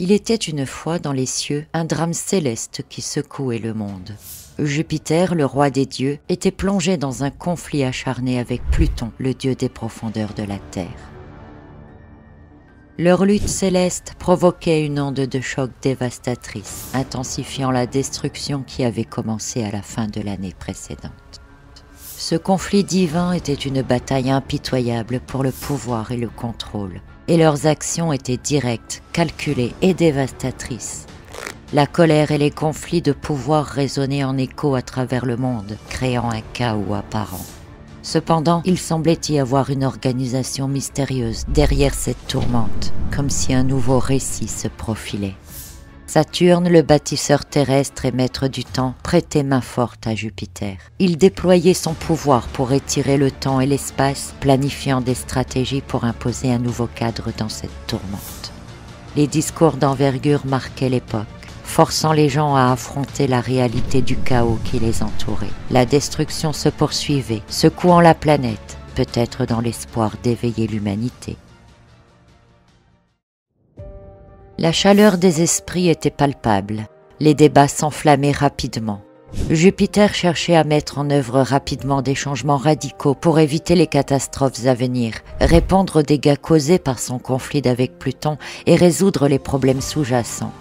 Il était une fois dans les cieux un drame céleste qui secouait le monde. Jupiter, le roi des dieux, était plongé dans un conflit acharné avec Pluton, le dieu des profondeurs de la Terre. Leur lutte céleste provoquait une onde de choc dévastatrice, intensifiant la destruction qui avait commencé à la fin de l'année précédente. Ce conflit divin était une bataille impitoyable pour le pouvoir et le contrôle, et leurs actions étaient directes, calculées et dévastatrices. La colère et les conflits de pouvoir résonnaient en écho à travers le monde, créant un chaos apparent. Cependant, il semblait y avoir une organisation mystérieuse derrière cette tourmente, comme si un nouveau récit se profilait. Saturne, le bâtisseur terrestre et maître du temps, prêtait main forte à Jupiter. Il déployait son pouvoir pour étirer le temps et l'espace, planifiant des stratégies pour imposer un nouveau cadre dans cette tourmente. Les discours d'envergure marquaient l'époque, forçant les gens à affronter la réalité du chaos qui les entourait. La destruction se poursuivait, secouant la planète, peut-être dans l'espoir d'éveiller l'humanité. La chaleur des esprits était palpable, les débats s'enflammaient rapidement. Jupiter cherchait à mettre en œuvre rapidement des changements radicaux pour éviter les catastrophes à venir, répondre aux dégâts causés par son conflit avec Pluton et résoudre les problèmes sous-jacents.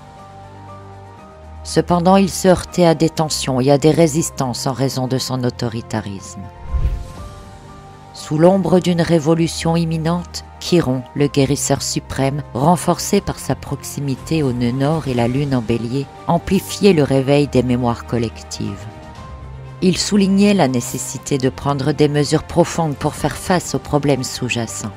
Cependant, il se heurtait à des tensions et à des résistances en raison de son autoritarisme. Sous l'ombre d'une révolution imminente, Chiron, le guérisseur suprême, renforcé par sa proximité au nœud nord et la lune en bélier, amplifiait le réveil des mémoires collectives. Il soulignait la nécessité de prendre des mesures profondes pour faire face aux problèmes sous-jacents.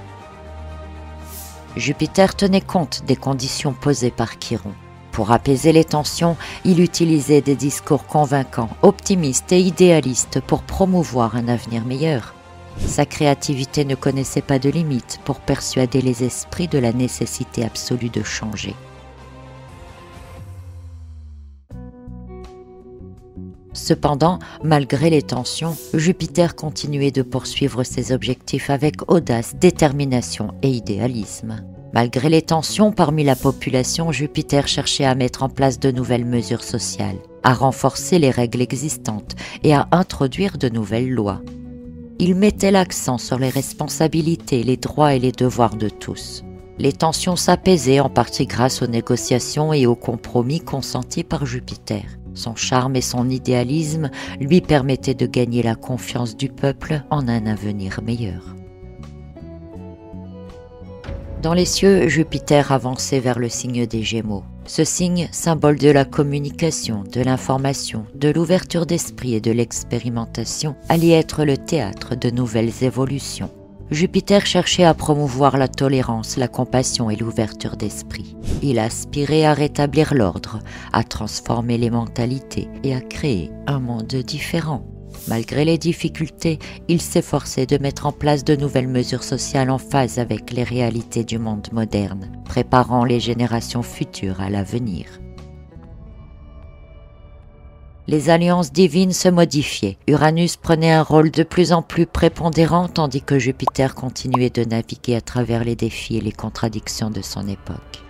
Jupiter tenait compte des conditions posées par Chiron. Pour apaiser les tensions, il utilisait des discours convaincants, optimistes et idéalistes pour promouvoir un avenir meilleur. Sa créativité ne connaissait pas de limites pour persuader les esprits de la nécessité absolue de changer. Cependant, malgré les tensions, Jupiter continuait de poursuivre ses objectifs avec audace, détermination et idéalisme. Malgré les tensions parmi la population, Jupiter cherchait à mettre en place de nouvelles mesures sociales, à renforcer les règles existantes et à introduire de nouvelles lois. Il mettait l'accent sur les responsabilités, les droits et les devoirs de tous. Les tensions s'apaisaient en partie grâce aux négociations et aux compromis consentis par Jupiter. Son charme et son idéalisme lui permettaient de gagner la confiance du peuple en un avenir meilleur. Dans les cieux, Jupiter avançait vers le signe des Gémeaux. Ce signe, symbole de la communication, de l'information, de l'ouverture d'esprit et de l'expérimentation, allait être le théâtre de nouvelles évolutions. Jupiter cherchait à promouvoir la tolérance, la compassion et l'ouverture d'esprit. Il aspirait à rétablir l'ordre, à transformer les mentalités et à créer un monde différent. Malgré les difficultés, il s'efforçait de mettre en place de nouvelles mesures sociales en phase avec les réalités du monde moderne, préparant les générations futures à l'avenir. Les alliances divines se modifiaient. Uranus prenait un rôle de plus en plus prépondérant tandis que Jupiter continuait de naviguer à travers les défis et les contradictions de son époque.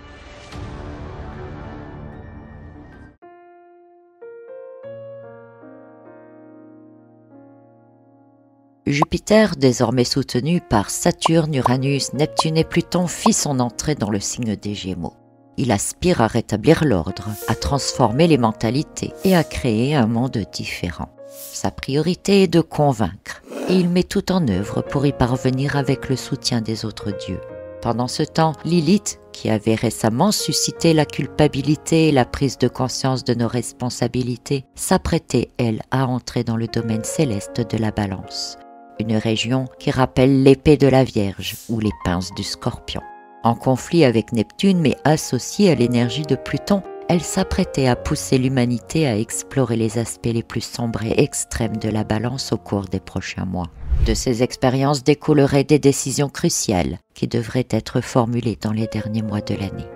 Jupiter, désormais soutenu par Saturne, Uranus, Neptune et Pluton, fit son entrée dans le signe des Gémeaux. Il aspire à rétablir l'ordre, à transformer les mentalités et à créer un monde différent. Sa priorité est de convaincre, et il met tout en œuvre pour y parvenir avec le soutien des autres dieux. Pendant ce temps, Lilith, qui avait récemment suscité la culpabilité et la prise de conscience de nos responsabilités, s'apprêtait, elle, à entrer dans le domaine céleste de la Balance, une région qui rappelle l'épée de la Vierge ou les pinces du Scorpion. En conflit avec Neptune mais associée à l'énergie de Pluton, elle s'apprêtait à pousser l'humanité à explorer les aspects les plus sombres et extrêmes de la Balance au cours des prochains mois. De ces expériences découleraient des décisions cruciales qui devraient être formulées dans les derniers mois de l'année.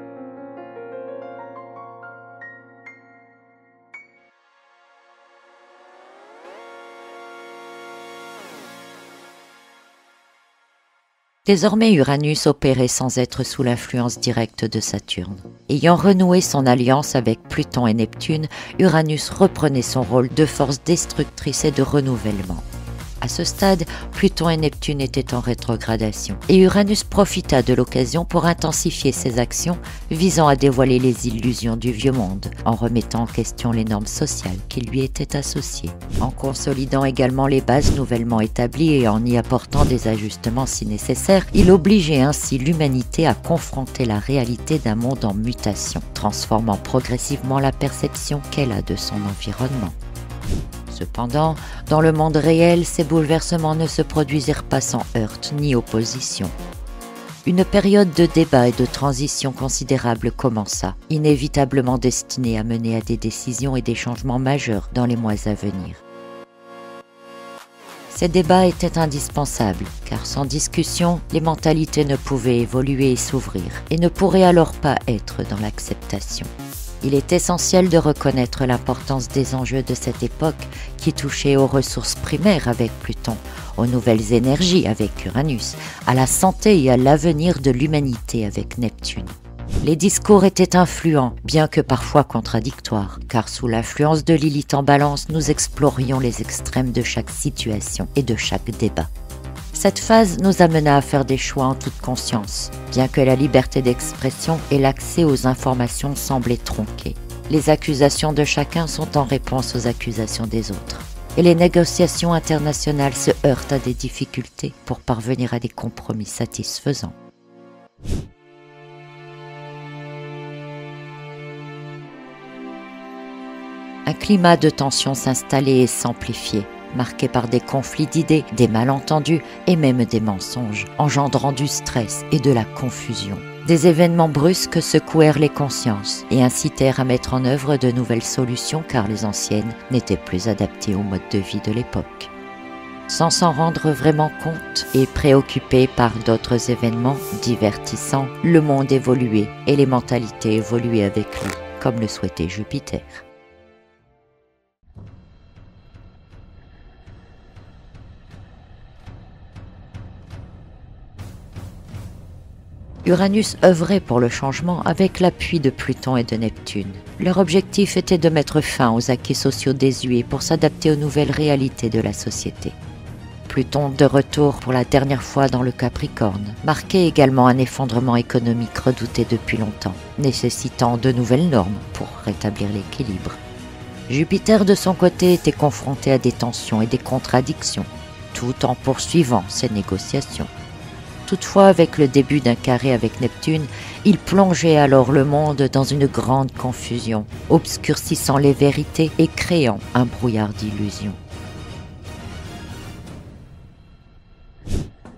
Désormais, Uranus opérait sans être sous l'influence directe de Saturne. Ayant renoué son alliance avec Pluton et Neptune, Uranus reprenait son rôle de force destructrice et de renouvellement. À ce stade, Pluton et Neptune étaient en rétrogradation, et Uranus profita de l'occasion pour intensifier ses actions visant à dévoiler les illusions du vieux monde, en remettant en question les normes sociales qui lui étaient associées, en consolidant également les bases nouvellement établies et en y apportant des ajustements si nécessaire. Il obligeait ainsi l'humanité à confronter la réalité d'un monde en mutation, transformant progressivement la perception qu'elle a de son environnement. Cependant, dans le monde réel, ces bouleversements ne se produisirent pas sans heurts ni opposition. Une période de débat et de transition considérable commença, inévitablement destinée à mener à des décisions et des changements majeurs dans les mois à venir. Ces débats étaient indispensables, car sans discussion, les mentalités ne pouvaient évoluer et s'ouvrir, et ne pourraient alors pas être dans l'acceptation. Il est essentiel de reconnaître l'importance des enjeux de cette époque qui touchaient aux ressources primaires avec Pluton, aux nouvelles énergies avec Uranus, à la santé et à l'avenir de l'humanité avec Neptune. Les discours étaient influents, bien que parfois contradictoires, car sous l'influence de Lilith en Balance, nous explorions les extrêmes de chaque situation et de chaque débat. Cette phase nous amena à faire des choix en toute conscience, bien que la liberté d'expression et l'accès aux informations semblaient tronqués. Les accusations de chacun sont en réponse aux accusations des autres. Et les négociations internationales se heurtent à des difficultés pour parvenir à des compromis satisfaisants. Un climat de tension s'installait et s'amplifiait, marqué par des conflits d'idées, des malentendus et même des mensonges, engendrant du stress et de la confusion. Des événements brusques secouèrent les consciences et incitèrent à mettre en œuvre de nouvelles solutions car les anciennes n'étaient plus adaptées au mode de vie de l'époque. Sans s'en rendre vraiment compte et préoccupé par d'autres événements divertissants, le monde évoluait et les mentalités évoluaient avec lui, comme le souhaitait Jupiter. Uranus œuvrait pour le changement avec l'appui de Pluton et de Neptune. Leur objectif était de mettre fin aux acquis sociaux désuets pour s'adapter aux nouvelles réalités de la société. Pluton, de retour pour la dernière fois dans le Capricorne, marquait également un effondrement économique redouté depuis longtemps, nécessitant de nouvelles normes pour rétablir l'équilibre. Jupiter, de son côté, était confronté à des tensions et des contradictions, tout en poursuivant ses négociations. Toutefois, avec le début d'un carré avec Neptune, il plongeait alors le monde dans une grande confusion, obscurcissant les vérités et créant un brouillard d'illusions.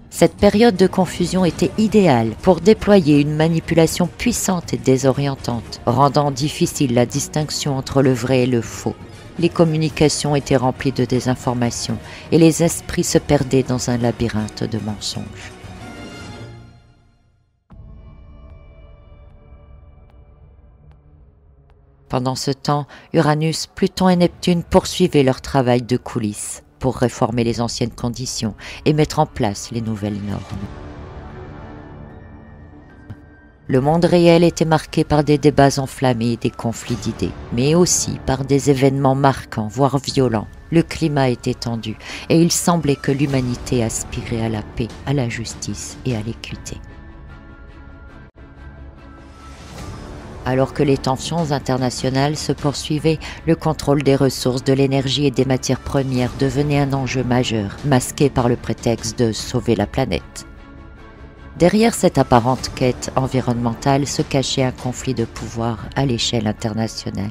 Cette période de confusion était idéale pour déployer une manipulation puissante et désorientante, rendant difficile la distinction entre le vrai et le faux. Les communications étaient remplies de désinformation et les esprits se perdaient dans un labyrinthe de mensonges. Pendant ce temps, Uranus, Pluton et Neptune poursuivaient leur travail de coulisses pour réformer les anciennes conditions et mettre en place les nouvelles normes. Le monde réel était marqué par des débats enflammés et des conflits d'idées, mais aussi par des événements marquants, voire violents. Le climat était tendu et il semblait que l'humanité aspirait à la paix, à la justice et à l'équité. Alors que les tensions internationales se poursuivaient, le contrôle des ressources, de l'énergie et des matières premières devenait un enjeu majeur, masqué par le prétexte de sauver la planète. Derrière cette apparente quête environnementale se cachait un conflit de pouvoir à l'échelle internationale.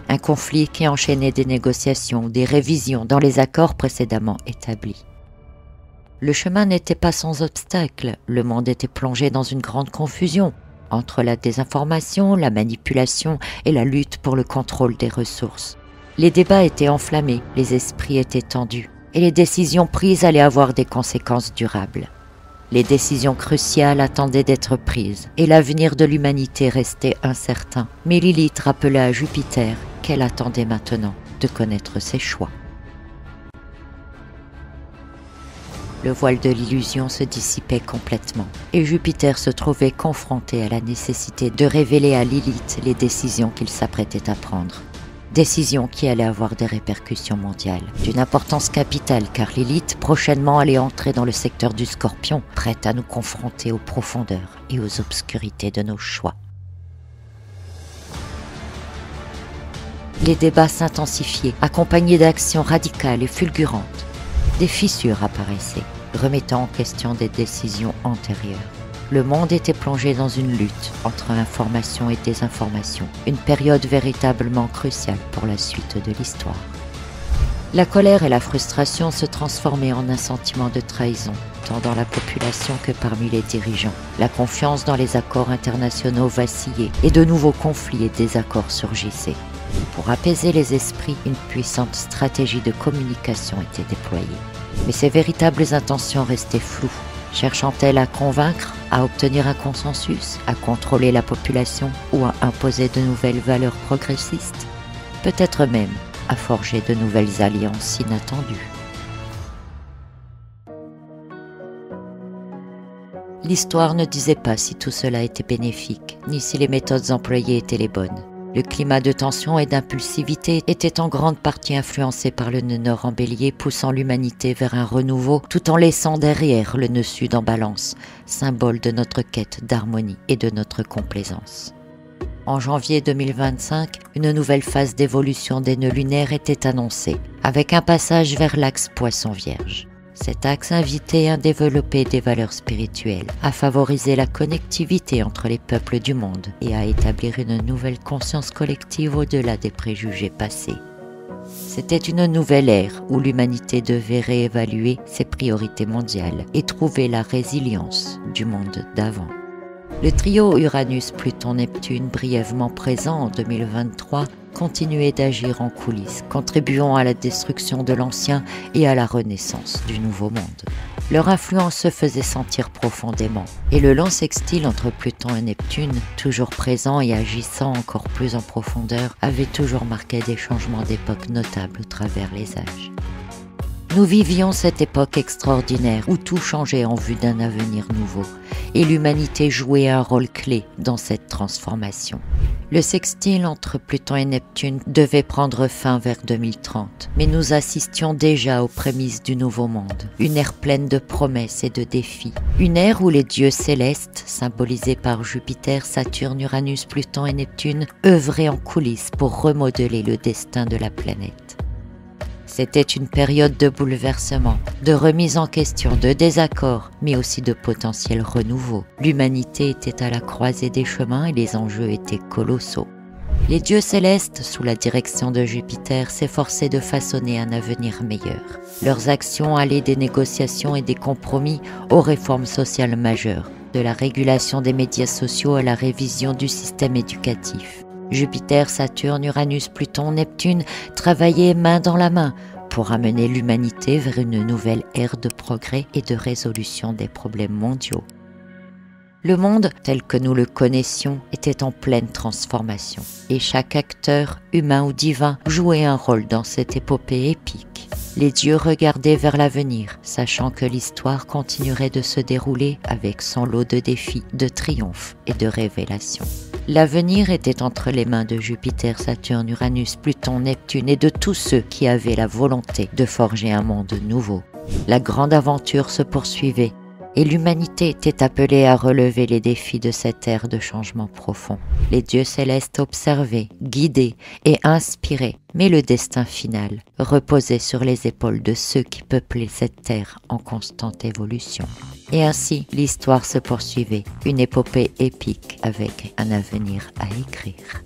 Un conflit qui enchaînait des négociations, des révisions dans les accords précédemment établis. Le chemin n'était pas sans obstacles, le monde était plongé dans une grande confusion, entre la désinformation, la manipulation et la lutte pour le contrôle des ressources. Les débats étaient enflammés, les esprits étaient tendus, et les décisions prises allaient avoir des conséquences durables. Les décisions cruciales attendaient d'être prises, et l'avenir de l'humanité restait incertain. Mais Lilith rappela à Jupiter qu'elle attendait maintenant de connaître ses choix. Le voile de l'illusion se dissipait complètement et Jupiter se trouvait confronté à la nécessité de révéler à Lilith les décisions qu'il s'apprêtait à prendre. Décisions qui allaient avoir des répercussions mondiales, d'une importance capitale car Lilith prochainement allait entrer dans le secteur du Scorpion, prête à nous confronter aux profondeurs et aux obscurités de nos choix. Les débats s'intensifiaient, accompagnés d'actions radicales et fulgurantes. Des fissures apparaissaient, remettant en question des décisions antérieures. Le monde était plongé dans une lutte entre information et désinformation, une période véritablement cruciale pour la suite de l'histoire. La colère et la frustration se transformaient en un sentiment de trahison, tant dans la population que parmi les dirigeants. La confiance dans les accords internationaux vacillait et de nouveaux conflits et désaccords surgissaient. Pour apaiser les esprits, une puissante stratégie de communication était déployée. Mais ses véritables intentions restaient floues. Cherchant-elle à convaincre, à obtenir un consensus, à contrôler la population ou à imposer de nouvelles valeurs progressistes? Peut-être même à forger de nouvelles alliances inattendues. L'histoire ne disait pas si tout cela était bénéfique, ni si les méthodes employées étaient les bonnes. Le climat de tension et d'impulsivité était en grande partie influencé par le nœud nord en bélier, poussant l'humanité vers un renouveau, tout en laissant derrière le nœud sud en balance, symbole de notre quête d'harmonie et de notre complaisance. En janvier 2025, une nouvelle phase d'évolution des nœuds lunaires était annoncée, avec un passage vers l'axe Poisson-Vierge. Cet axe invitait à développer des valeurs spirituelles, à favoriser la connectivité entre les peuples du monde et à établir une nouvelle conscience collective au-delà des préjugés passés. C'était une nouvelle ère où l'humanité devait réévaluer ses priorités mondiales et trouver la résilience du monde d'avant. Le trio Uranus-Pluton-Neptune, brièvement présent en 2023, continuait d'agir en coulisses, contribuant à la destruction de l'ancien et à la renaissance du nouveau monde. Leur influence se faisait sentir profondément, et le long sextile entre Pluton et Neptune, toujours présent et agissant encore plus en profondeur, avait toujours marqué des changements d'époque notables au travers les âges. Nous vivions cette époque extraordinaire où tout changeait en vue d'un avenir nouveau, et l'humanité jouait un rôle clé dans cette transformation. Le sextile entre Pluton et Neptune devait prendre fin vers 2030, mais nous assistions déjà aux prémices du nouveau monde, une ère pleine de promesses et de défis, une ère où les dieux célestes, symbolisés par Jupiter, Saturne, Uranus, Pluton et Neptune, œuvraient en coulisses pour remodeler le destin de la planète. C'était une période de bouleversement, de remise en question, de désaccords, mais aussi de potentiel renouveau. L'humanité était à la croisée des chemins et les enjeux étaient colossaux. Les dieux célestes, sous la direction de Jupiter, s'efforçaient de façonner un avenir meilleur. Leurs actions allaient des négociations et des compromis aux réformes sociales majeures, de la régulation des médias sociaux à la révision du système éducatif. Jupiter, Saturne, Uranus, Pluton, Neptune travaillaient main dans la main pour amener l'humanité vers une nouvelle ère de progrès et de résolution des problèmes mondiaux. Le monde, tel que nous le connaissions, était en pleine transformation, et chaque acteur, humain ou divin, jouait un rôle dans cette épopée épique. Les dieux regardaient vers l'avenir, sachant que l'histoire continuerait de se dérouler avec son lot de défis, de triomphes et de révélations. L'avenir était entre les mains de Jupiter, Saturne, Uranus, Pluton, Neptune et de tous ceux qui avaient la volonté de forger un monde nouveau. La grande aventure se poursuivait et l'humanité était appelée à relever les défis de cette ère de changement profond. Les dieux célestes observaient, guidaient et inspiraient, mais le destin final reposait sur les épaules de ceux qui peuplaient cette terre en constante évolution. Et ainsi, l'histoire se poursuivait, une épopée épique avec un avenir à écrire.